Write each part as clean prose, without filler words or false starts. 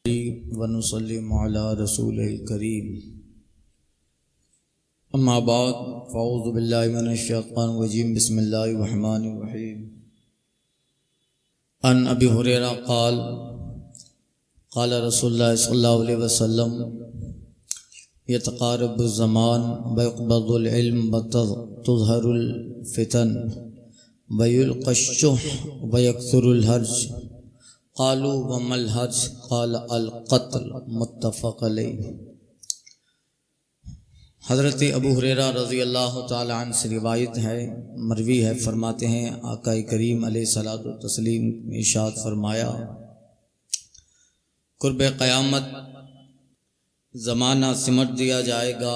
वनुसल्लिमु अला रसूलिल करीम। अम्मा बाद फ़अऊज़ु बिल्लाहि मिनश शैतानिर रजीम। बिस्मिल्लाहिर रहमानिर रहीम। अन अबी हुरैरा क़ाल क़ाल रसूलुल्लाह सल्लल्लाहु अलैहि वसल्लम यतक़ारबु ज़मान व यक़बज़ुल इल्म व तुज़हरुल फ़ितन व युल्क़श शुह व यकथुरुल हर्ज। क़ालू व मल हर्ज क़ाल अल क़त्ल। मुत्तफ़क़ अलैह। हज़रत अबू हुरैरा रज़ी अल्लाह तआला अन्हु से रिवायत है, मरवी है, फरमाते हैं आका करीम अलैहिस्सलातु तस्लीम ने इरशाद फरमाया, कुर्ब क़यामत ज़माना सिमट दिया जाएगा,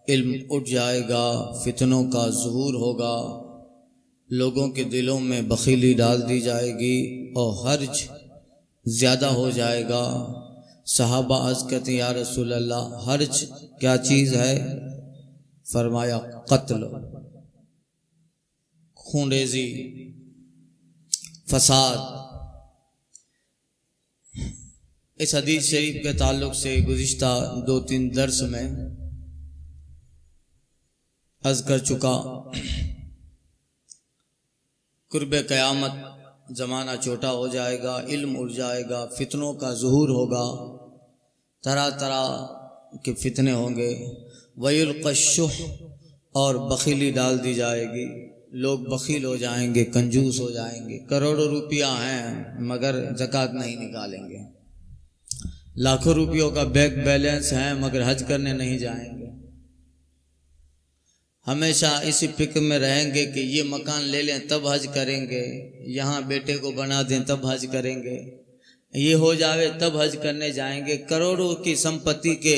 इल्म उठ जाएगा, फितनों का ज़ुहूर होगा, लोगों के दिलों में बखीली डाल दी जाएगी और हर्ज ज़्यादा हो जाएगा। सहाबा अर्ज़ कहते या रसूल अल्लाह हर्ज क्या चीज़ है? फरमाया कत्ल, खूनरेज़ी, फसाद। इस हदीस शरीफ के ताल्लुक़ से गुज़िश्ता 2-3 दर्स में अर्ज़ कर चुका। कुर्ब क़यामत ज़माना छोटा हो जाएगा, इल्म उड़ जाएगा, फितनों का ज़ुहूर होगा, तरह तरह के फितने होंगे। वयुल्क़श शुह, और बखीली डाल दी जाएगी, लोग बखील हो जाएंगे, कंजूस हो जाएंगे। करोड़ों रुपया हैं मगर ज़कात नहीं निकालेंगे, लाखों रुपयों का बैंक बैलेंस है मगर हज करने नहीं जाएंगे। हमेशा इसी फिक्र में रहेंगे कि ये मकान ले लें तब हज करेंगे, यहाँ बेटे को बना दें तब हज करेंगे, ये हो जावे तब हज करने जाएंगे। करोड़ों की संपत्ति के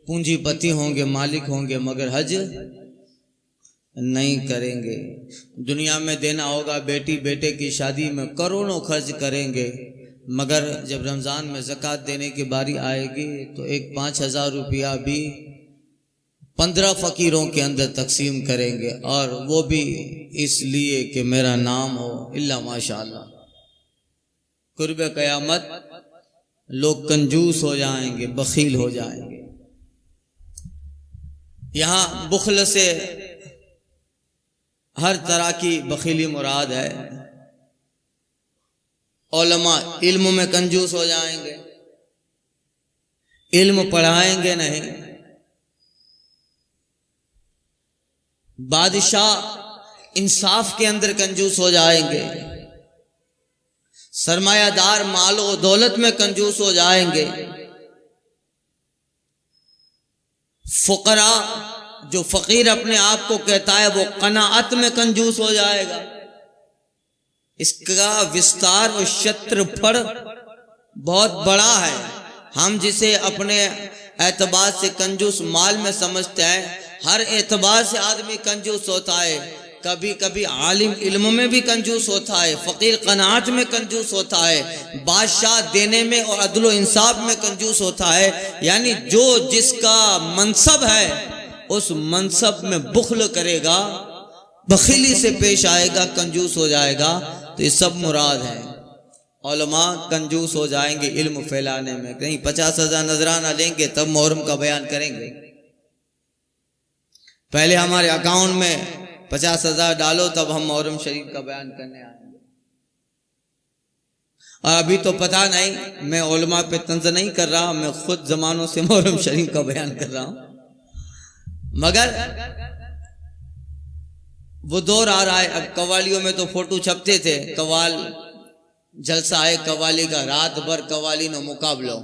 पूंजीपति होंगे, मालिक होंगे, मगर हज नहीं करेंगे। दुनिया में देना होगा, बेटी बेटे की शादी में करोड़ों खर्च करेंगे, मगर जब रमज़ान में ज़कात देने की बारी आएगी तो एक 5,000 रुपया भी 15 फ़कीरों के अंदर तकसीम करेंगे, और वो भी इसलिए कि मेरा नाम हो, इल्ला माशाअल्लाह। कुर्ब क़यामत लोग कंजूस हो जाएंगे, बखील हो जाएंगे। यहाँ बुखल से हर तरह की बखीली मुराद है। उलमा इल्म में कंजूस हो जाएंगे, इल्म पढ़ाएंगे नहीं। बादशाह इंसाफ के अंदर कंजूस हो जाएंगे, सरमायादार मालो दौलत में कंजूस हो जाएंगे। फुकरा, जो फकीर अपने आप को कहता है, वो कनाअत में कंजूस हो जाएगा। इसका विस्तार और क्षेत्रफल बहुत बड़ा है। हम जिसे अपने एतबार से कंजूस माल में समझते हैं, हर एतबार से आदमी कंजूस होता है। कभी कभी आलिम इल्म में भी कंजूस होता है, फ़कीर क़नाअत में कंजूस होता है, बादशाह देने में और अदल इंसाफ में कंजूस होता है। यानी जो जिसका मनसब है उस मनसब में बुखल करेगा, बखीली से पेश आएगा, कंजूस हो जाएगा। तो ये सब मुराद है। उलमा कंजूस हो जाएंगे इल्म फैलाने में, कहीं 50,000 नजराना लेंगे तब मुहर्रम का बयान करेंगे। पहले हमारे अकाउंट में 50,000 डालो तब हम मुहर्रम शरीफ का बयान करने आएंगे। और अभी तो पता नहीं, मैं उलमा पे तंज नहीं कर रहा, मैं खुद जमानों से मुहर्रम शरीफ का बयान कर रहा हूं। मगर वो दौर आ रहा है। अब कवालियों में तो फोटो छपते थे, कवाल जलसा है कवाली का, रात भर कवाली नो मुकाबलो,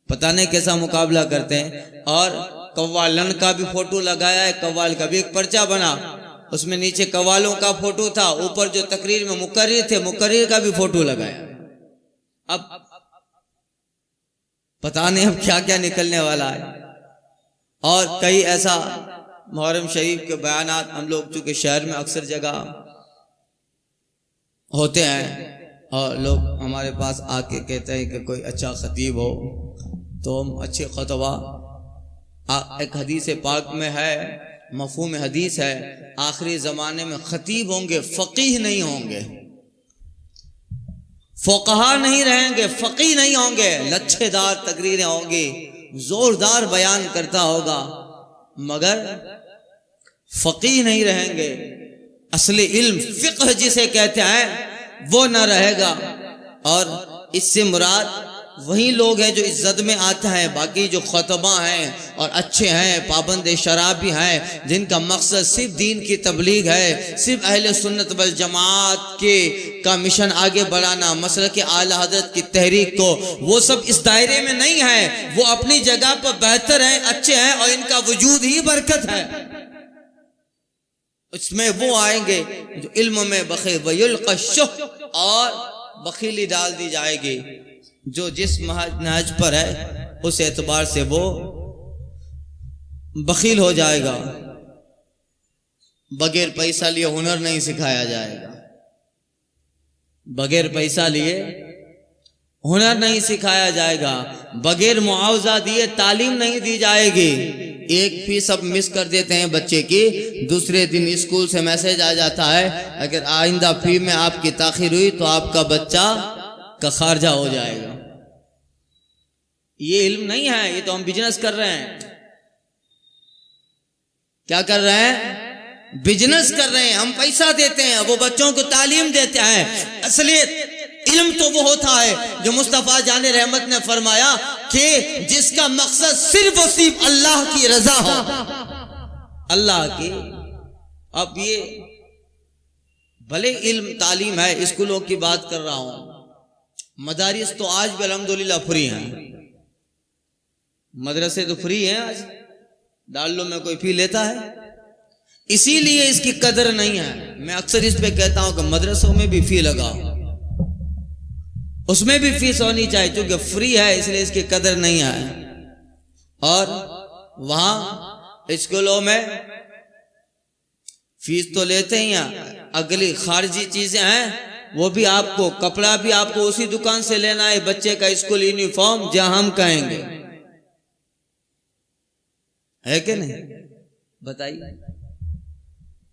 पता नहीं कैसा मुकाबला करते हैं। और कव्वालन का भी फोटो लगाया है, कव्वाल का भी एक पर्चा बना, उसमें नीचे कव्वालों का फोटो था, ऊपर जो तकरीर में मुकर्रिर थे, मुकर्रिर का भी फोटो लगाया। अब पता नहीं अब क्या क्या निकलने वाला है। और कई ऐसा मुहर्रम शरीफ के बयानात हम लोग चूंकि शहर में अक्सर जगह होते हैं और लोग हमारे पास आके कहते हैं कि कोई अच्छा खतीब हो तो हम अच्छे खुतबा, एक हदीस पाक में है, मफहूम हदीस है, आखिरी ज़माने में खतीब होंगे, फ़कीह नहीं होंगे। फुकहा नहीं रहेंगे, फकी नहीं होंगे, लच्छेदार तकरीरें होंगी, जोरदार बयान करता होगा, मगर फकी नहीं रहेंगे। असली इल्म फिक्ह जिसे कहते हैं वो न रहेगा। और इससे मुराद वही लोग हैं जो इज्जत में आते हैं। बाकी जो खुतबा हैं और अच्छे हैं, पाबंद शराबी हैं, जिनका मकसद सिर्फ दीन की तबलीग है, सिर्फ अहले सुन्नत वल जमात के का मिशन आगे बढ़ाना, मसलक के आला हजरत की तहरीक को, वो सब इस दायरे में नहीं है। वो अपनी जगह पर बेहतर हैं, अच्छे हैं और इनका वजूद ही बरकत है। इसमें वो आएंगे जो इल्म में बखील, वयुल्क़ा शुह, और बखीली डाल दी जाएगी। जो जिस नहज पर है उस एतबार से वो बखील हो जाएगा। बगैर पैसा लिए हुनर नहीं सिखाया जाएगा, बगैर पैसा लिए हुनर नहीं सिखाया जाएगा, बगैर मुआवजा दिए तालीम नहीं दी जाएगी। एक फीस अब मिस कर देते हैं बच्चे की, दूसरे दिन स्कूल से मैसेज आ जाता है अगर आइंदा फी में आपकी ताखीर हुई तो आपका बच्चा का खारजा हो जाएगा। ये इल्म नहीं है, ये तो हम बिजनेस कर रहे हैं। क्या कर रहे हैं? बिजनेस कर रहे हैं। हम पैसा देते हैं, वो बच्चों को तालीम देते हैं। असलियत इल्म तो वो होता है जो मुस्तफा जाने रहमत ने फरमाया कि जिसका मकसद सिर्फ और सिर्फ अल्लाह की रजा हो, अल्लाह की। अब ये भले इल्म तालीम है, स्कूलों की बात कर रहा हूं, मदारिस तो आज भी अल्हम्दुलिल्लाह फ्री हैं, मदरसे तो फ्री हैं आज, दारुल में कोई फी लेता है? इसीलिए इसकी कदर नहीं है। मैं अक्सर इस पे कहता हूं कि मदरसों में भी फी लगाओ, उसमें भी फीस होनी चाहिए, क्योंकि फ्री है इसलिए इसकी कदर नहीं है। और वहां स्कूलों में फीस तो लेते ही हैं, अगली खारजी चीजें हैं वो भी आपको, कपड़ा भी आपको उसी दुकान से लेना है, बच्चे का स्कूल यूनिफॉर्म जहां हम कहेंगे, है कि नहीं? बताइए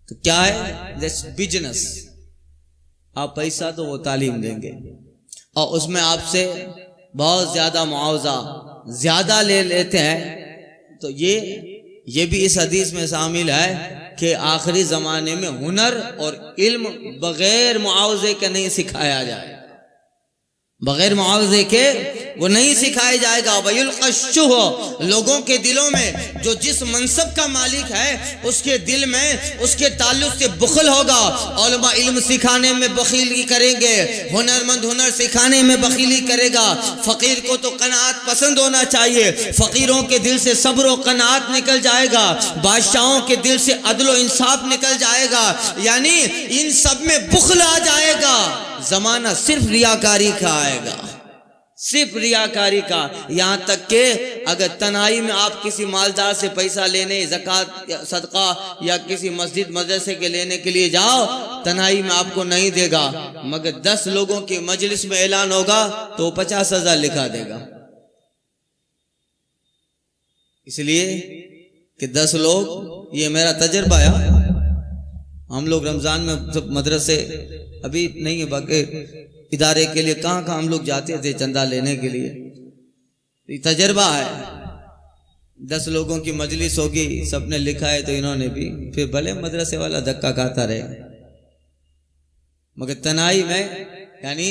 तो क्या है? This business. आप पैसा तो वो तालीम देंगे और उसमें आपसे बहुत ज्यादा मुआवजा ज्यादा ले लेते हैं। तो ये भी इस हदीस में शामिल है कि आखिरी जमाने में हुनर और इल्म बगैर मुआवजे के नहीं सिखाया जाए, बगैर मुआवजे के वो नहीं सिखाया जाएगा। वयुल्क़ा शुह, लोगों के दिलों में जो जिस मनसब का मालिक है उसके दिल में उसके ताल्लुक से बुखल होगा। उलमा इल्म सिखाने में बखीली करेंगे, हुनरमंद हुनर सिखाने में बखीली करेगा। फकीर को तो कनात पसंद होना चाहिए, फकीरों के दिल से सब्र और कनात निकल जाएगा, बादशाहों के दिल से अदल व इंसाफ निकल जाएगा, यानी इन सब में बुखल आ जाएगा। जमाना सिर्फ रियाकारी का आएगा, सिर्फ रियाकारी का। यहां तक के अगर तन्हाई में आप किसी मालदार से पैसा लेने, ज़कात सदका या किसी मस्जिद मदरसे के लेने के लिए जाओ, तन्हाई में आपको नहीं देगा, मगर 10 लोगों की मजलिस में ऐलान होगा तो 50,000 लिखा देगा। इसलिए कि 10 लोग, ये मेरा तजर्बा है। हम लोग रमजान में सब मदरसे अभी नहीं है, बाकी इदारे के लिए कहाँ कहाँ हम लोग जाते थे चंदा लेने के लिए। तजर्बा है, 10 लोगों की मजलिस होगी, सबने लिखा है तो इन्होंने भी, फिर भले मदरसे वाला धक्का खाता रहे, मगर तनाई में यानी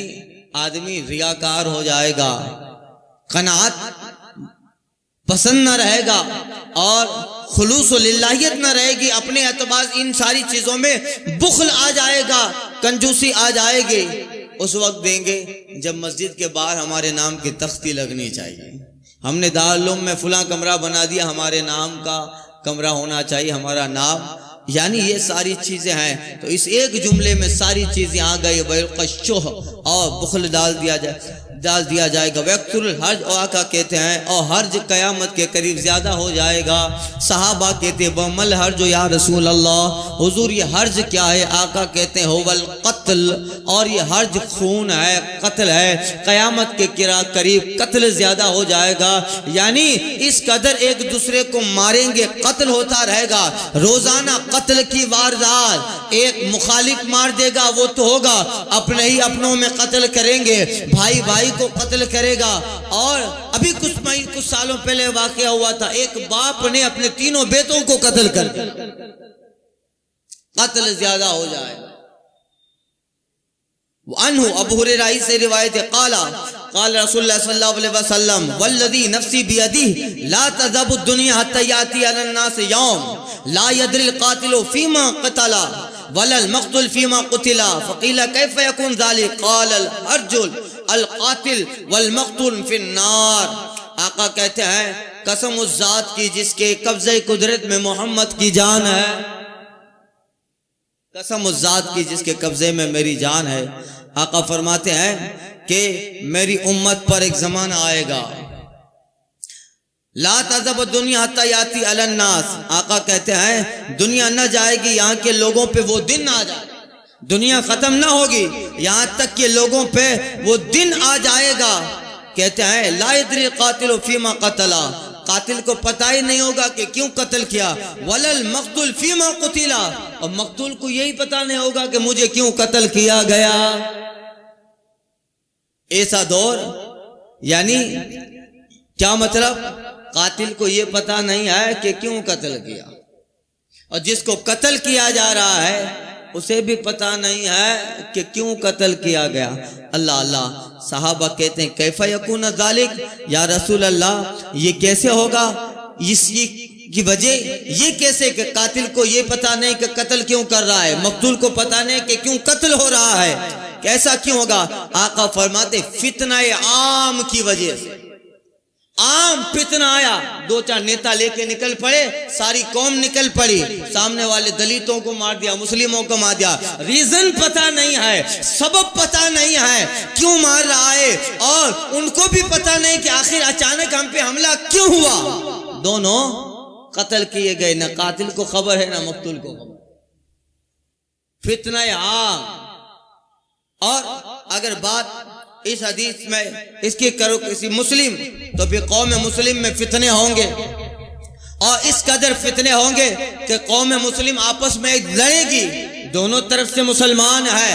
आदमी रियाकार हो जाएगा, कनात पसंद न रहेगा और खुलूस लिल्लाहियत न रहेगी। अपने एतबार इन सारी चीजों में बुखल आ जाएगा, कंजूसी आ जाएगी। उस वक्त देंगे जब मस्जिद के बाहर हमारे नाम की तख्ती लगनी चाहिए। हमने दारुल में फुला कमरा बना दिया, हमारे नाम का कमरा होना चाहिए, हमारा नाम, यानी ये सारी चीजें हैं। तो इस एक जुमले में सारी चीजें आ गई। वयुल्क़ा शुह, और बुखल डाल दिया जाए। डाल दिया जाएगा। वक्तुल हर्ज, और आका कहते हैं और हर्ज क़यामत के करीब ज़्यादा हो जाएगा। सहाबा कहते हैं बमल हर्ज या रसूल अल्लाह, हुजूर ये हर्ज क्या है? आका कहते हैं होवल कत्ल, और ये हर्ज खून है, कत्ल है। क़यामत के करीब कत्ल ज़्यादा हो जाएगा, यानी इस कदर एक दूसरे को मारेंगे, कत्ल होता रहेगा। रोज़ाना कत्ल की वारदात, एक मुखालिफ मार देगा वो तो होगा, अपने ही अपनों में कत्ल करेंगे, भाई भाई को कत्ल करेगा। और अभी कुछ सालों पहले वाकया हुआ था, एक बाप ने अपने तीनों बेटों को कत्ल कर दिया। कत्ल ज्यादा हो जाएगा। अनहु अबू हुरैरा से रिवायत है, काला रसूलुल्लाह सल्लल्लाहु अलैहि वसल्लम वल्लज़ी नफ्सी बियदिही ला तज़हबु दुनिया हत्ता याती अलन नास यौम ला यदरिल कातिलु फीमा क़तला वलल मक़तूल फीमा क़ुतिला फ़क़ीला कैफ़ यकुन ज़ालिक क़ालल अर्जुल अल कातिल वल मक़तूल फ़िन्नार। आका कहते हैं कसम उस ज़ात की जिसके कब्ज़े कुदरत में मोहम्मद की जान है, कसम उस ज़ात की जिसके कब्ज़े में मेरी जान है। आका फरमाते हैं कि मेरी उम्मत पर एक ज़माना आएगा, ला तज़हबु दुनिया हत्ता याती अलन नास। आका कहते हैं दुनिया न जाएगी यहाँ के लोगों पे वो दिन आ जाए, दुनिया खत्म ना होगी यहाँ तक के लोगों पे वो दिन आ जाएगा। कहते हैं ला यदरी कातिल फीमा क़तला, कातिल को पता ही नहीं होगा कि क्यों कत्ल किया। वलल मक़तूल फीमा क़ुतिला, और मक़तूल को यही पता नहीं होगा कि मुझे क्यों कत्ल किया गया। ऐसा दौर, यानी क्या मतलब? कातिल को यह पता नहीं है कि क्यों कत्ल किया, और जिसको कत्ल किया जा रहा है उसे भी पता नहीं है कि क्यों कत्ल किया गया। अल्लाह अल्लाह। सहाबा कहते हैं कैफ़ा यकून ज़ालिक, या रसूल अल्लाह ये कैसे होगा? की वजह ये कैसे कि कातिल को ये पता नहीं कि कत्ल क्यों कर रहा है, मक़तूल को पता नहीं कि क्यों कत्ल हो रहा है, कैसा क्यों होगा? आका फरमाते फितना आम की वजह से। आम फितना आया, दो चार नेता लेके निकल पड़े, सारी कौम निकल पड़ी, सामने वाले दलितों को मार दिया, मुस्लिमों को मार दिया। रीजन पता नहीं है, सबब पता नहीं है क्यों मार रहा है, और उनको भी पता नहीं कि आखिर अचानक हम पे हमला क्यों हुआ। दोनों कत्ल किए गए, न कातिल को खबर है न मक़तूल को खबर। फितना आम। और अगर बात इस हदीस में इसकी करो किसी मुस्लिम, तो फिर कौम मुस्लिम में फितने होंगे, और इस कदर फितने होंगे कि कौम मुस्लिम आपस में लड़ेगी। दोनों तरफ से मुसलमान है,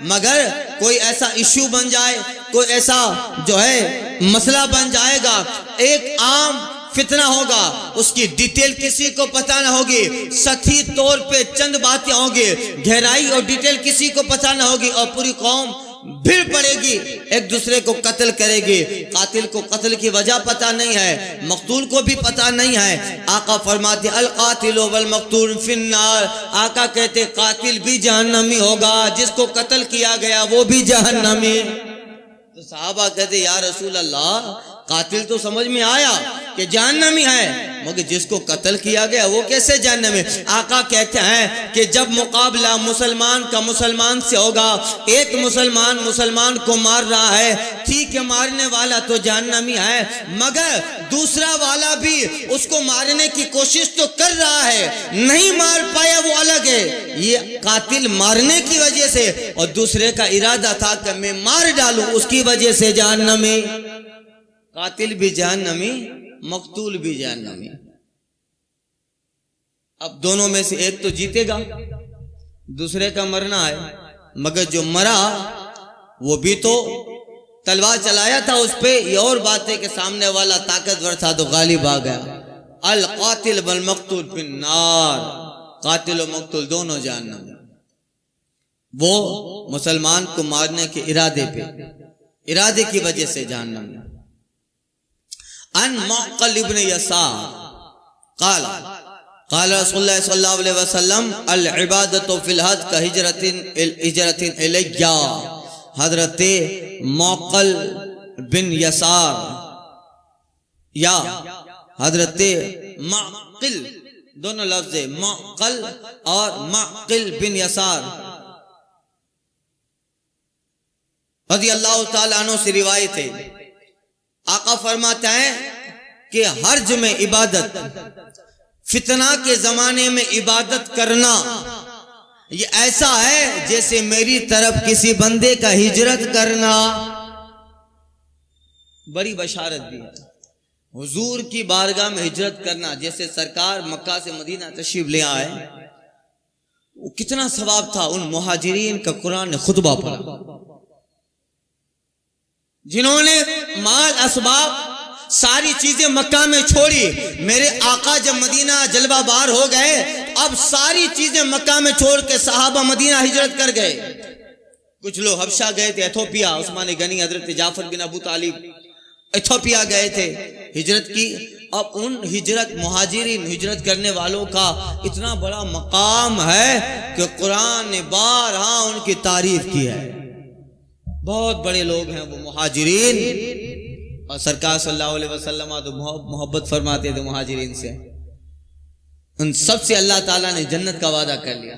मगर कोई ऐसा इश्यू बन जाए, कोई ऐसा जो है मसला बन जाएगा, एक आम फितना होगा, उसकी डिटेल किसी को पता ना होगी, सही तौर पे चंद बातें होंगी, गहराई और डिटेल किसी को पता ना होगी, और पूरी कौम भीड़ पड़ेगी, एक दूसरे को कत्ल करेगी। कातिल को कत्ल की वजह पता नहीं है, मक़तूल को भी पता नहीं है। आका फरमाते अल कातिल वल मक़तूल फिन्नार। आका कहते कातिल भी जहन्नमी होगा, जिसको कत्ल किया गया वो भी जहन्नमी। तो सहाबा कहते या रसूल अल्लाह कातिल तो समझ में आया कि जहन्नमी है, मगर जिसको कत्ल किया गया वो कैसे जहन्नमी? आका कहते हैं कि जब मुकाबला मुसलमान का मुसलमान से होगा, एक मुसलमान मुसलमान को मार रहा है, ठीक है मारने वाला तो जहन्नमी है, मगर दूसरा वाला भी उसको मारने की कोशिश तो कर रहा है, नहीं मार पाया वो अलग है। ये कातिल मारने की वजह से, और दूसरे का इरादा था कि मैं मार डालूं, उसकी वजह से जहन्नमी। कातिल भी जहन्नमी, मक़तूल भी जहन्नमी। अब दोनों में से एक तो जीतेगा, दूसरे का मरना है, मगर जो मरा वो भी तो तलवार चलाया था उस पे। ये और बात है कि सामने वाला ताकतवर था तो गालिब आ गया। अल कातिल वल मक़तूल फिन्नार, कातिल और मक़तूल दोनों जहन्नम। वो मुसलमान को मारने के इरादे की वजह से जहन्नम। अन मुअक्क़ल इब्न यसार क़ाल क़ाल रसूलुल्लाह सल्लल्लाहु अलैहि वसल्लम अल इबादतु फिल हज का हिजरतिन इलैया। हजरत मुअक्क़ल बिन यसार या हजरत मुअक्क़िल, दोनों लफ्ज़ है, मुअक्क़ल और मुअक्क़िल बिन यसार। रज़ी अल्लाह ताला अन्हु से रिवायत है, आका फरमाता है कि हर्ज में इबादत, फितना के जमाने में इबादत करना ये ऐसा है जैसे मेरी तरफ किसी बंदे का हिजरत करना। बड़ी बशारत दी है, हुजूर की बारगाह में हिजरत करना, जैसे सरकार मक्का से मदीना तशरीफ ले आए, वो कितना सवाब था। उन मुहाजिरीन का कुरान ने खुतबा पढ़ा जिन्होंने माल असबाब सारी चीजें मक्का में छोड़ी। मेरे आका जब मदीना जलवा बार हो गए, अब सारी चीजें मक्का में छोड़ के सहाबा मदीना हिजरत कर गए। कुछ लोग हबशा गए थे, इथोपिया, उस्मान गनी, हजरत जाफर बिन अबू तालिब इथोपिया गए थे, हिजरत की। अब उन हिजरत मुहाजिरीन हिजरत करने वालों का इतना बड़ा मकाम है कि कुरान ने बारहा उनकी तारीफ की है। बहुत बड़े लोग हैं वो मुहाजिरीन, और सरकार सल्लल्लाहु अलैहि वसल्लम तो मोहब्बत फरमाते थे मुहाजिरीन से। उन सब से अल्लाह ताला ने जन्नत का वादा कर लिया।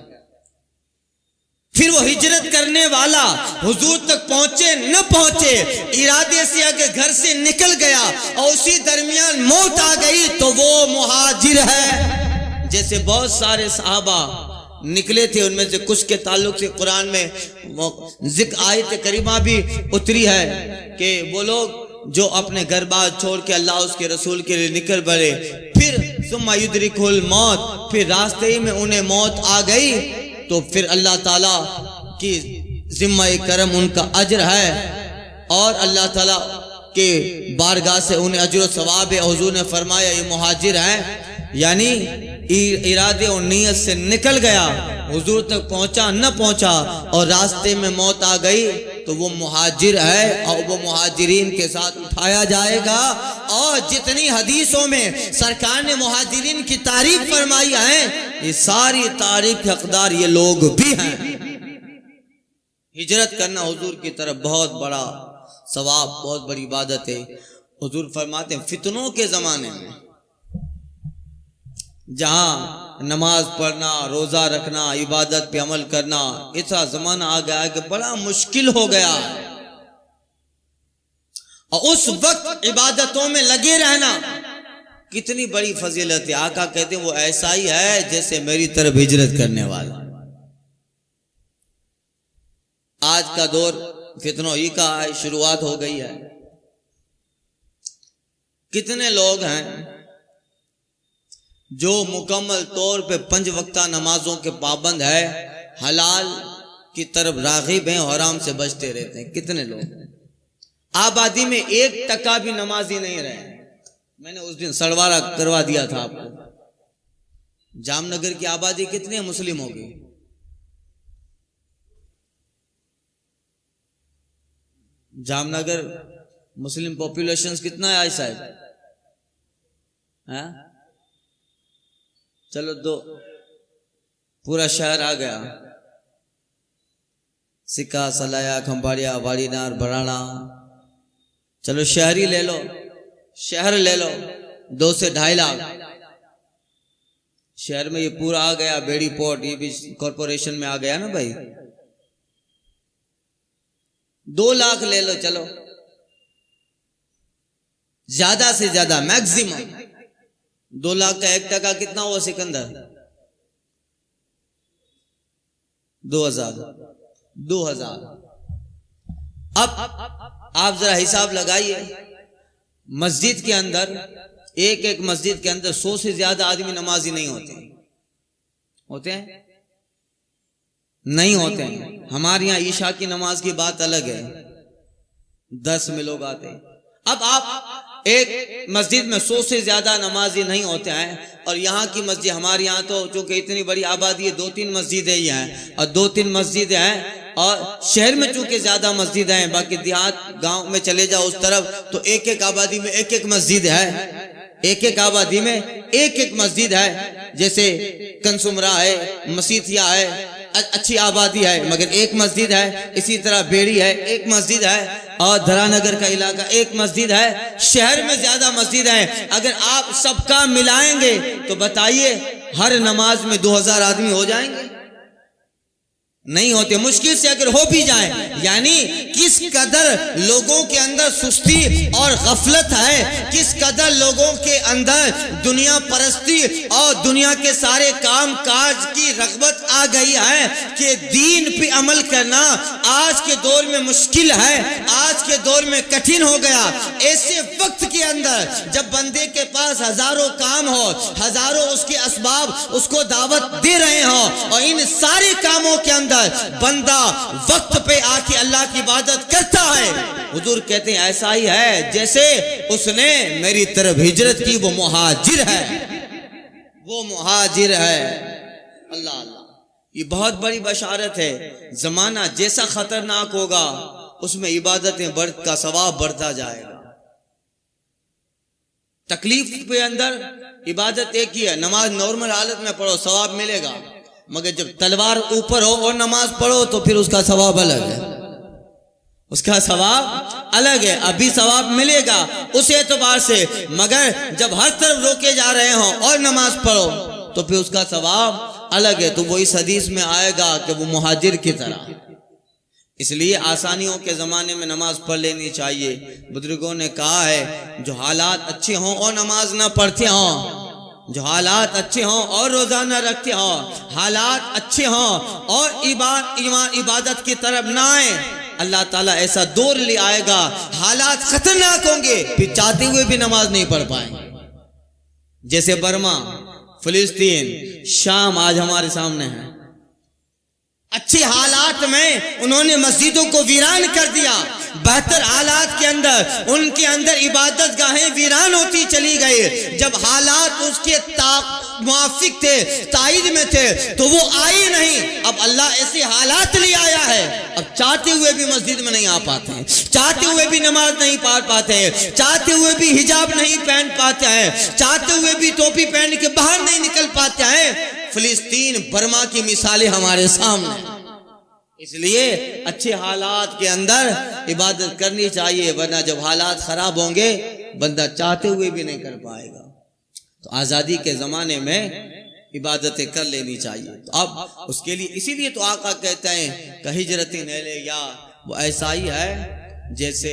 फिर वो हिजरत करने वाला हुजूर तक पहुंचे न पहुंचे, इरादे से अगर घर से निकल गया और उसी दरमियान मौत आ गई तो वो मुहाजिर है। जैसे बहुत सारे सहाबा निकले थे, उनमें से कुछ के ताल्लुक से कुरान में जिक्र आयत करीमा भी उतरी है कि वो लोग जो अपने घर बार छोड़ के अल्लाह उसके रसूल के लिए निकल पड़े, फिर सुम्मा युद्रिकुल मौत, फिर रास्ते ही में उन्हें मौत आ गई, तो फिर अल्लाह ताला की जिम्मा करम उनका अजर है और अल्लाह ताला के बारगाह से उन्हें अजर सवाब है। हुजूर ने फरमाया ये मुहाजिर हैं, यानी इरादे और नीयत से निकल गया, हुजूर तक पहुंचा न पहुंचा और रास्ते में मौत आ गई तो वो मुहाजिर है और वो मुहाजिरीन के साथ उठाया जाएगा। और जितनी हदीसों में सरकार ने मुहाजिरीन की तारीफ फरमाई है, ये सारी तारीफ के हकदार ये लोग भी हैं। हिजरत करना हुजूर की तरफ बहुत बड़ा सवाब, बहुत बड़ी इबादत है। हुजूर फरमाते हैं फितनों के जमाने में जहां नमाज पढ़ना, रोजा रखना, इबादत पे अमल करना, ऐसा जमाना आ गया कि बड़ा मुश्किल हो गया, और उस वक्त इबादतों में लगे रहना कितनी बड़ी फजीलत है। आका कहते हैं वो ऐसा ही है जैसे मेरी तरफ हिजरत करने वाला। आज का दौर फितनों ही का है, शुरुआत हो गई है। कितने लोग हैं जो मुकम्मल तौर पे 5 वक्ता नमाजों के पाबंद है, हलाल की तरफ राग़िब हैं, हराम से बचते रहते हैं। कितने लोग आबादी में 1% भी नमाजी नहीं रहे। मैंने उस दिन सड़वारा करवा दिया था आपको। जामनगर की आबादी कितनी है मुस्लिम होगी? जामनगर मुस्लिम पॉपुलेशन कितना है आज साहब? हाँ, चलो दो, पूरा शहर आ गया। सिक्का, सलाया, खंबाड़िया, वाड़ीनार, बराना, चलो शहर ही ले लो, शहर ले लो, 2 से 2.5 लाख शहर में ये पूरा आ गया। बेड़ी पोर्ट ये भी कॉरपोरेशन में आ गया ना भाई। 2 लाख ले लो, चलो ज्यादा से ज्यादा मैक्सिमम 2 लाख का 1% कितना हुआ सिकंदर? 2000। अब आप जरा हिसाब लगाइए, मस्जिद के अंदर एक मस्जिद के अंदर 100 से ज्यादा आदमी नमाजी नहीं होते हैं? नहीं होते हैं। हमारे यहाँ ईशा की नमाज की बात अलग है, 10 में लोग आते हैं। अब आप एक मस्जिद में 100 से ज्यादा नमाजी नहीं होते हैं, और यहाँ की मस्जिद, हमारे यहाँ तो चूंकि इतनी बड़ी आबादी है, 2-3 मस्जिदें ही हैं, और 2-3 मस्जिदें हैं, और शहर में चूंकि ज्यादा मस्जिद हैं, बाकी देहात गांव में चले जाओ उस तरफ तो एक आबादी में एक मस्जिद है, एक आबादी में एक मस्जिद है। जैसे कंसुमरा है, मसीथिया है, अच्छी आबादी है मगर एक मस्जिद है। इसी तरह बेड़ी है, एक मस्जिद है, और धरानगर का इलाका एक मस्जिद है। शहर में ज्यादा मस्जिद है। अगर आप सबका मिलाएंगे तो बताइए हर नमाज में 2000 आदमी हो जाएंगे? नहीं होते, मुश्किल से अगर हो भी जाए, यानी किस कदर लोगों के अंदर सुस्ती और गफलत है, किस कदर लोगों के अंदर दुनिया परस्ती और दुनिया के सारे काम काज की रगबत आ गई है कि दीन पे अमल करना आज के दौर में मुश्किल है, आज के दौर में कठिन हो गया। ऐसे वक्त के अंदर जब बंदे के पास हजारों काम हो, हजारों उसके असबाब उसको दावत दे रहे हो, और इन सारे कामों के अंदर बंदा वक्त पे आके अल्लाह की इबादत करता है, हुजूर कहते हैं ऐसा ही है जैसे उसने मेरी तरफ हिजरत की, वो मुहाजिर है, वो मुहाजिर है। अल्लाह अल्लाह, ये बहुत बड़ी बशारत है। जमाना जैसा खतरनाक होगा उसमें इबादतें का सवाब बढ़ता जाएगा। तकलीफ पे अंदर इबादत एक ही है, नमाज नॉर्मल हालत में पढ़ो सवाब मिलेगा, मगर जब तलवार ऊपर हो और नमाज पढ़ो तो फिर उसका सवाब अलग है, उसका सवाब अलग है। अभी सवाब मिलेगा उस एतबार से, मगर जब हर तरफ रोके जा रहे हो और नमाज पढ़ो तो फिर उसका सवाब अलग है। तो वो इस हदीस में आएगा कि वो मुहाजिर की तरह। इसलिए आसानियों के ज़माने में नमाज पढ़ लेनी चाहिए। बुजुर्गों ने कहा है जो हालात अच्छे हों और नमाज ना पढ़ते हों, जो हालात अच्छे हों और रोज़ाना रखते हों, हालात अच्छे हों और इबादत की तरफ ना आए, अल्लाह ताला ऐसा दौर ले आएगा, हालात खतरनाक होंगे, फिर चाहते हुए भी नमाज नहीं पढ़ पाएंगे। जैसे बर्मा, फिलिस्तीन, शाम आज हमारे सामने है। अच्छे हालात में उन्होंने मस्जिदों को वीरान कर दिया, बेहतर हालात के अंदर उनके अंदर इबादत गाहें वीरान होती चली गई। जब हालात उसके मुआफिक थे, ताइद में थे, तो वो आए नहीं। अब अल्लाह ऐसे हालात ले आया है, अब चाहते हुए भी मस्जिद में नहीं आ पाते हैं, चाहते हुए भी नमाज नहीं पढ़ पाते हैं, चाहते हुए भी हिजाब नहीं पहन पाते हैं, चाहते हुए भी टोपी पहन के बाहर नहीं निकल पाते हैं। फिलिस्तीन, बर्मा की मिसालें हमारे सामने। इसलिए अच्छे हालात के अंदर इबादत करनी चाहिए, वरना जब हालात खराब होंगे बंदा चाहते हुए भी नहीं कर पाएगा। तो आज़ादी के ज़माने में इबादतें कर लेनी चाहिए। तो अब उसके लिए, इसीलिए तो आका कहते हैं कि हिजरती नैले, या वो ऐसा ही है जैसे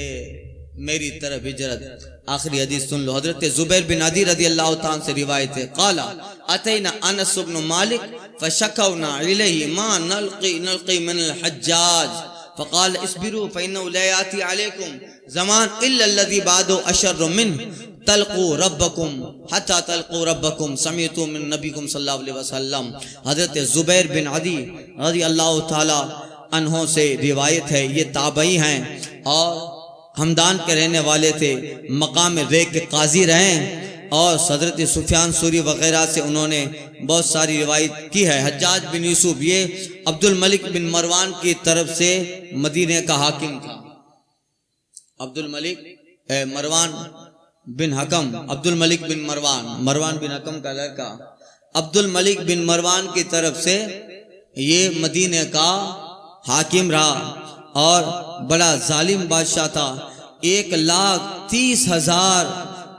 मेरी तरफ हिजरत। आखिरी हदीस सुन लो, हजरत जुबैर बिन अदी रज़ी अल्लाह तआला से रिवायत है, क़ाला अतैना अनस इब्न मालिक फशकौना इलैहि मा नल्क़ी मिन अल-हज्जाज फ़क़ाल इस्बिरू फ़इन्नहु ला याती अलैकुम ज़मान इल्ला अल्लज़ी बादहु अशर्रु मिन्हु तल्क़ू रब्बकुम हत्ता तल्क़ू रब्बकुम समिअतु मिन नबीकुम सल्लल्लाहु अलैहि वसल्लम। हजरत जुबैर बिन अदी रज़ी अल्लाह तआला अन्हों से रिवायत है, ये ताबई हैं और हमदान के रहने वाले थे, मकाम रे के काजी रहे, और हज़रत सुफियान सूरी वगैरह से उन्होंने बहुत सारी रिवायत की है। हज्जाज बिन यूसुफ ये अब्दुल मलिक बिन मरवान की तरफ से मदीने का हाकिम था। अब्दुल मलिक मरवान बिन हकम, अब्दुल मलिक बिन मरवान बिन हकम का लड़का अब्दुल मलिक बिन मरवान की तरफ से ये मदीने का हाकिम रहा और बड़ा जालिम बादशाह था। 1,30,000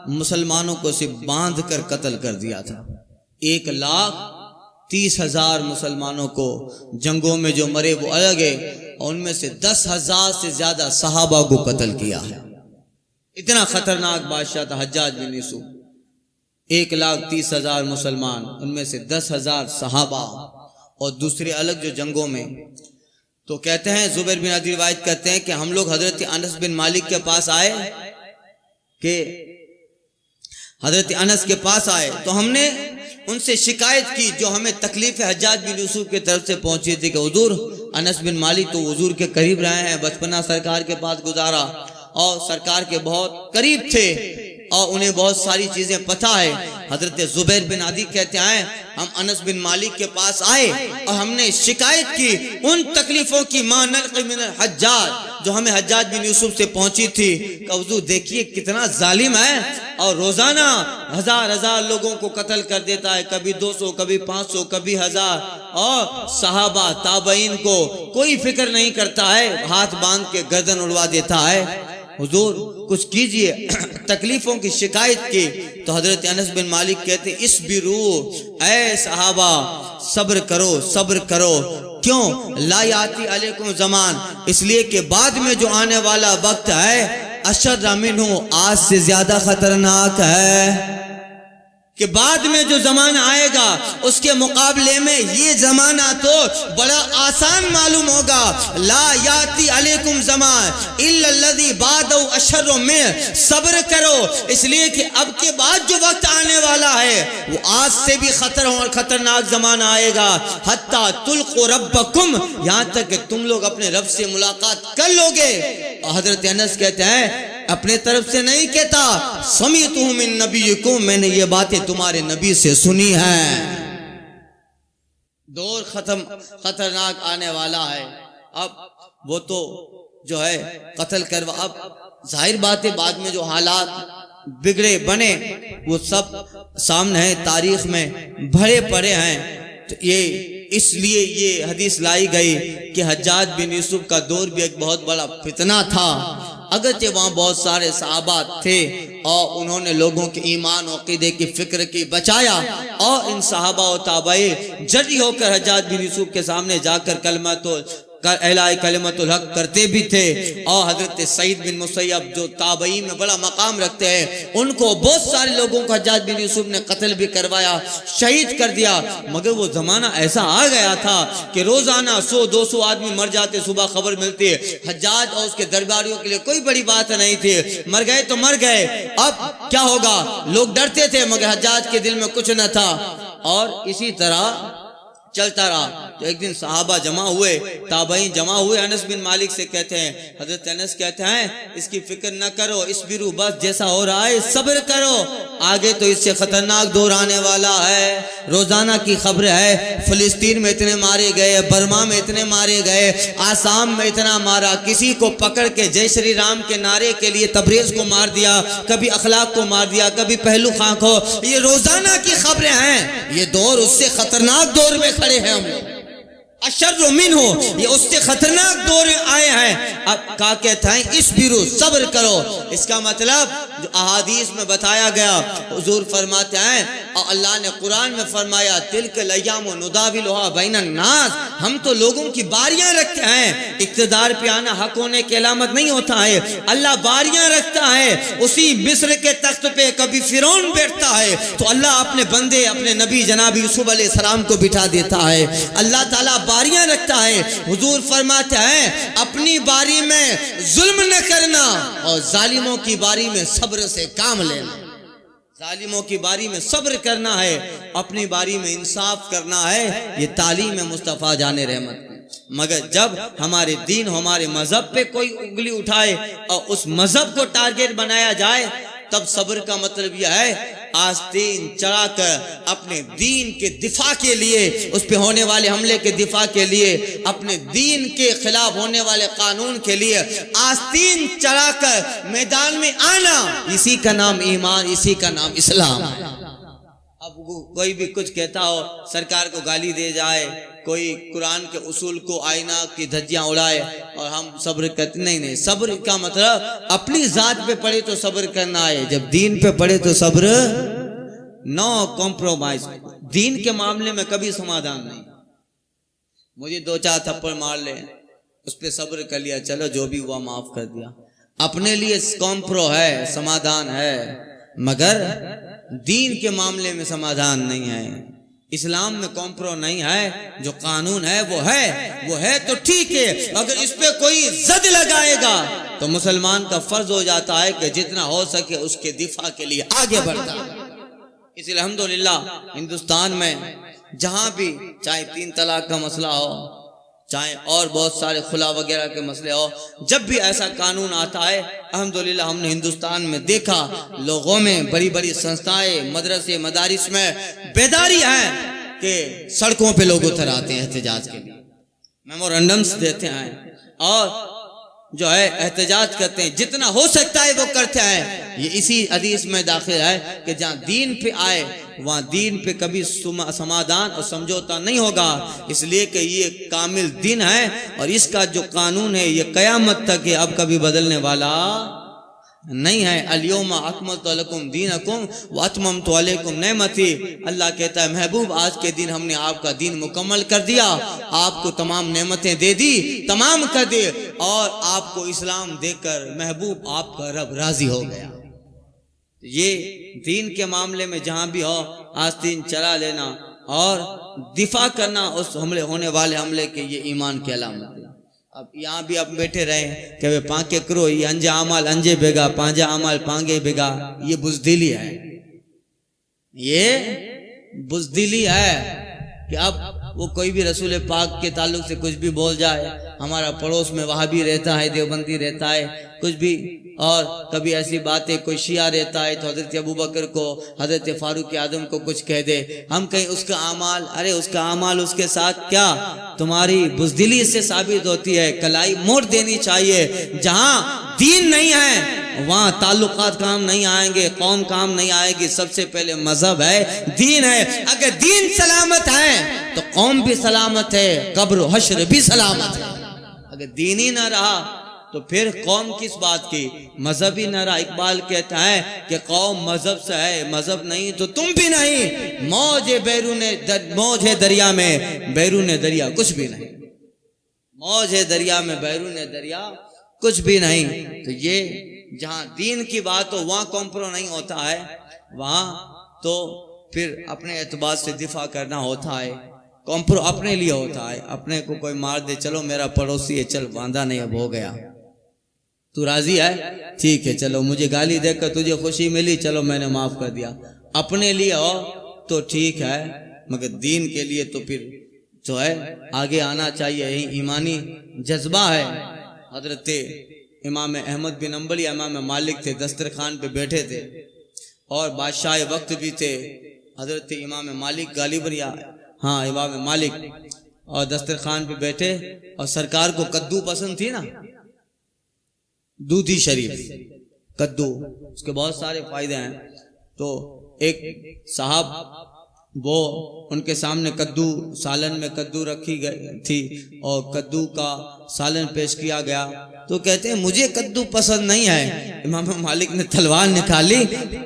मुसलमानों को सिर्फ बांध कर कत्ल कर दिया था। 1,30,000 मुसलमानों को जंगों में जो मरे वो अलग है, और उनमें से 10,000 से ज्यादा सहाबा को कत्ल किया है। इतना खतरनाक बादशाह था हज्जाज बिन यूसुफ। 1,30,000 मुसलमान, उनमें से 10,000 सहाबा, और दूसरे अलग जो जंगों में। तो कहते हैं, जुबैर बिन अदी रिवायत करते हैं कि हम लोग हजरत अनस बिन मालिक के पास आए, कि हजरत अनस के पास आए तो हमने उनसे शिकायत की जो हमें तकलीफ हज्जाज बिन यूसुफ की तरफ से पहुंची थी कि हुजूर, अनस बिन मालिक तो हुजूर के करीब रहे हैं, बचपना सरकार के पास गुजारा और सरकार के बहुत करीब थे और उन्हें बहुत सारी चीजें पता है। हजरत जुबैर बिन अदी कहते हैं, हम अनस बिन मालिक के पास आए और हमने शिकायत की उन तकलीफों की, मा नल्क़ी मिन हज्जाज, जो हमें हज्जाज बिन यूसुफ से पहुंची थी। हुजूर देखिए कितना जालिम है, और रोजाना हजार लोगों को कत्ल कर देता है, कभी 200, कभी 500, कभी 1000, और सहाबा ताबईन को कोई फिक्र नहीं करता है, हाथ बांध के गर्दन उड़वा देता है। हुजूर कुछ कीजिए, तकलीफों की शिकायत की। तो हजरत अनस बिन मालिक कहते, इस्बिरू, ऐ सहाबा सब्र करो, सब्र करो। क्यों? ला याती अलैकुम ज़मान, इसलिए कि बाद में जो आने वाला वक्त है अशर मिन्हु, आज से ज्यादा खतरनाक है। कि बाद में जो जमाना आएगा उसके मुकाबले में ये जमाना तो बड़ा आसान मालूम होगा। ला याती अलैकुम ज़मान इल्लल्लज़ी बादहु अशर्रु मिन, सब्र करो इसलिए कि अब के बाद जो वक्त आने वाला है वो आज से भी खतर और खतरनाक जमाना आएगा। हत्ता तुल्क़ु रब्बकुम, यहाँ तक कि तुम लोग अपने रब से मुलाकात कर लोगे। हजरत अनस कहते हैं अपने तरफ से नहीं कहता, समीअतुहु मिन नबिय्यिकुम, मैंने ये बातें तुम्हारे नबी से सुनी है। दौर खतरनाक आने वाला है। अब वो तो जो है कत्ल करवा, अब जाहिर बात है बाद में जो हालात बिगड़े बने वो सब सामने है, तारीख में भरे पड़े हैं। तो ये इसलिए ये हदीस लाई गई कि हज्जाज बिन यूसुफ का दौर भी एक बहुत बड़ा फितना था। अगरचे वहाँ बहुत सारे सहाबा थे और उन्होंने लोगों के ईमान और अकीदे की फिक्र की बचाया, और इन सहाबा और ताबई जरी होकर हज्जाज बिन यूसुफ के सामने जाकर कलमा तो एलाए कलिमतुल हक करते भी थे। और हजरत सईद बिन मुसय्यब जो ताबई में बड़ा मकाम रखते हैं, उनको बहुत सारे लोगों को हज्जाज बिन यूसुफ ने कत्ल भी करवाया, शहीद कर दिया। मगर वो जमाना ऐसा आ गया था कि रोजाना 100-200 आदमी मर जाते, सुबह खबर मिलती है। हज्जाज और उसके दरबारियों के लिए कोई बड़ी बात नहीं थी, मर गए तो मर गए, अब क्या होगा। लोग डरते थे मगर हज्जाज के दिल में कुछ न था, और इसी तरह चलता रहा। तो एक दिन सहाबा जमा हुए, ताबई जमा हुए, अनस बिन मालिक से कहते हैं, हजरत अनस कहते हैं इसकी फिक्र न करो, इस बिरू, बस जैसा हो रहा है सब्र करो, आगे तो इससे खतरनाक दौर आने वाला है। रोजाना की खबर है, फिलिस्तीन में इतने मारे गए, बर्मा में इतने मारे गए, आसाम में इतना मारा, किसी को पकड़ के जय श्री राम के नारे के लिए तबरेज को मार दिया, कभी अखलाक को मार दिया, कभी पहलू खां को। ये रोजाना की खबरें हैं। ये दौर उससे खतरनाक दौर में खड़े हैं हम लोग। अशर्रु मिन्हु, ये उससे खतरनाक दौर आए हैं। अब क्या कहता है, इस बिरू, सब्र करो। इसका मतलब जो अहादीस में बताया गया, हुजूर फरमाते हैं और अल्लाह ने कुरान में फरमाया, तिल्कल अय्यामु नुदाविलुहा बैनन नास, हम तो लोगों की बारियां रखते हैं। इक़्तिदार पे आना हक होने की अलामत नहीं होता है, अल्लाह बारियां रखता है। उसी मिस्र के तख्त पे कभी फिरौन बैठता है तो अल्लाह अपने बंदे, अपने नबी जनाब यूसुफ अलैहिस्सलाम को बिठा देता है। अल्लाह ताला बारियां रखता है। हुजूर फरमाते हैं अपनी बारी में जुल्म न करना और जालिमों की बारी में सब्र से काम लेना। जालिमों की बारी में सब्र करना है, अपनी बारी में इंसाफ करना है। ये तालीम है मुस्तफ़ा जाने रहमत। मगर जब हमारे दीन, हमारे मजहब पे कोई उंगली उठाए और उस मजहब को टारगेट बनाया जाए, तब सब्र का मतलब यह है आस्तीन चढ़ाकर अपने दीन के दिफा के लिए, उस पे होने वाले हमले के दिफा के लिए, अपने दीन के खिलाफ होने वाले कानून के लिए आस्तीन चढ़ाकर मैदान में आना, इसी का नाम ईमान, इसी का नाम इस्लाम। अब कोई भी कुछ कहता हो, सरकार को गाली दे जाए, कोई कुरान के उसूल को आईना की धज्जियां उड़ाए और हम सब्र करते, नहीं, सब्र का मतलब अपनी जात पे पड़े तो सब्र करना है, जब दीन पे पड़े तो सब्र, नो कॉम्प्रोमाइज। दीन के मामले में कभी समाधान नहीं। मुझे 2-4 थप्पड़ मार ले, उस पर सब्र कर लिया, चलो जो भी हुआ माफ कर दिया, अपने लिए कॉम्प्रो है, समाधान है। मगर दीन के मामले में समाधान नहीं है, इस्लाम में कॉम्प्रो नहीं है। जो कानून है वो है तो ठीक है। अगर इस पे कोई जद लगाएगा तो मुसलमान का फर्ज हो जाता है कि जितना हो सके उसके दिफा के लिए आगे बढ़ता है। इसलिए अल्हम्दुलिल्लाह हिंदुस्तान में जहां भी, चाहे 3 तलाक का मसला हो, चाहे और बहुत सारे खुला वगैरह के मसले हो, जब भी ऐसा कानून आता है, अल्हम्दुलिल्लाह हमने हिंदुस्तान में देखा, लोगों में, बड़ी बड़ी संस्थाएं, मदरसे, मदारिस में बेदारी है कि सड़कों पे लोग उतर आते हैं एहतजाज के लिए, मेमोरेंडम्स देते हैं और जो है एहतजाज करते हैं, जितना हो सकता है वो करते हैं। ये इसी हदीस में दाखिल है कि जहाँ दीन पे आए वहाँ दीन पे कभी समाधान और समझौता नहीं होगा, इसलिए कि ये कामिल दिन है और इसका जो कानून है ये कयामत तक है, अब कभी बदलने वाला नहीं है। अलियौमा अकमलतु लकुम दीनकुम व अतममतु अलैकुम नेमती। अल्लाह कहता है महबूब आज के दिन हमने आपका दीन मुकम्मल कर दिया, आपको तमाम नेमतें दे दी, तमाम कर दे, और आपको इस्लाम देकर महबूब आपका रब राजी हो गया। ये दीन के मामले में जहां भी हो आस्तीन चला लेना और दिफा करना उस हमले होने वाले हमले के, ये ईमान की अलामत है। अब यहाँ भी आप बैठे रहे कि वे पाके करो, ये अंजे अमाल अंजे बेगा, पांजा अमाल पांगे बेगा, ये बुज़दिली है, ये बुज़दिली है कि अब वो कोई भी रसूल पाक के ताल्लुक से कुछ भी बोल जाए, हमारा पड़ोस में वहाबी रहता है, देवबंदी रहता है, कुछ भी, और कभी ऐसी बातें कोई शिया रहता है तो हजरत अबू बकर को, हजरत फारूक आदम को कुछ कह दे, हम कहीं उसका अमाल, अरे उसका अमाल उसके साथ क्या, तुम्हारी बुज़दिली इससे साबित होती है। कलाई मोड़ देनी चाहिए। जहां दीन नहीं है वहां ताल्लुकात काम नहीं आएंगे, कौम काम नहीं आएगी। सबसे पहले मजहब है, दीन है। अगर दीन सलामत है तो कौम भी सलामत है, कब्र हश्र भी सलामत है। अगर दीन ही ना रहा तो फिर कौम किस बात की, मजहब ही न रहा। इकबाल कहता है कि कौम मजहब से है, मजहब नहीं तो तुम भी नहीं। मौज है दरिया में, बैरून दरिया कुछ भी नहीं। मौज है दरिया में, बैरून दरिया कुछ भी नहीं। तो ये जहां दीन की बात हो वहां कॉम्प्रो नहीं होता है, वहां तो फिर अपने एतबार से दिफा करना होता है। कॉम्प्रो अपने लिए होता है। अपने को कोई मार दे, चलो मेरा पड़ोसी है, चल बांधा नहीं, अब हो गया, तू राजी है, ठीक है, चलो मुझे गाली देकर तुझे खुशी मिली, चलो मैंने माफ कर दिया। अपने लिए हो तो ठीक है, मगर दीन के लिए तो फिर जो है आगे आना चाहिए। यही ईमानी जज्बा है। हजरत इमाम अहमद बिन अंबल या इमाम मालिक थे, दस्तरखान पे बैठे थे और बादशाह वक्त भी थे। हजरत इमाम मालिक गालिबन या हाँ इमाम मालिक, और दस्तरखान पे बैठे और सरकार को कद्दू पसंद थी ना, दूधी शरीफ कद्दू, उसके बहुत सारे फायदे हैं। तो एक साहब वो उनके सामने कद्दू, सालन में कद्दू रखी गई थी और कद्दू का सालन पेश किया गया। तो कहते हैं मुझे कद्दू पसंद नहीं है। इमाम मालिक ने तलवार निकाली,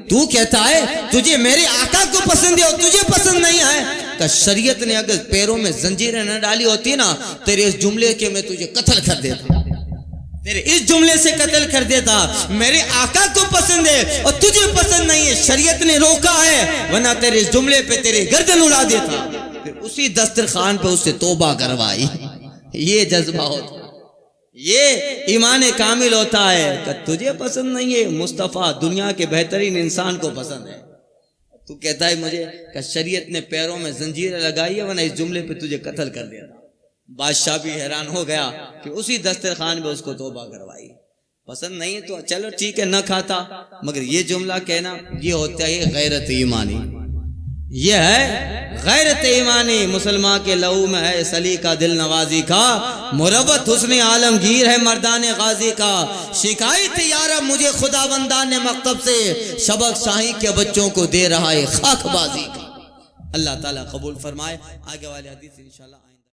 तू कहता है तुझे मेरे आका को पसंद है और तुझे पसंद नहीं है। का शरीयत ने अगर पैरों में जंजीरें न डाली होती ना, तेरे इस जुमले के मैं तुझे कत्ल कर देता, तेरे इस जुमले से कत्ल कर देता। मेरे आका को पसंद है और तुझे पसंद नहीं है, शरीयत ने रोका है, वरना तेरे इस जुमले पे तेरे गर्दन उड़ा देता। फिर उसी दस्तरखान पे उससे तौबा करवाई। ये जज्बा होता, ये ईमान कामिल होता है कि तुझे पसंद नहीं है, मुस्तफ़ा दुनिया के बेहतरीन इंसान को पसंद है। तू कहता है मुझे कि शरीयत ने पैरों में जंजीरें लगाई है, वरना इस जुमले पे तुझे कत्ल कर देता। बादशाह भी हैरान हो गया कि उसी दस्तरखान में उसको तौबा करवाई। पसंद नहीं है तो चलो ठीक है, न खाता, मगर ये जुमला कहना ये होता है गैरत ईमानी। ये है गैरत ईमानी। मुसलमान के लहू में है सलीका दिल नवाजी का, मुरवत हुस्न आलमगीर है मर्दाने गाजी का। शिकायत यारा मुझे खुदाबंदान मकतब से, सबक शाही के बच्चों को दे रहा है खाकबाजी का। अल्लाह ताला कबूल फरमाए। आगे वाले हदीस इंशाल्लाह।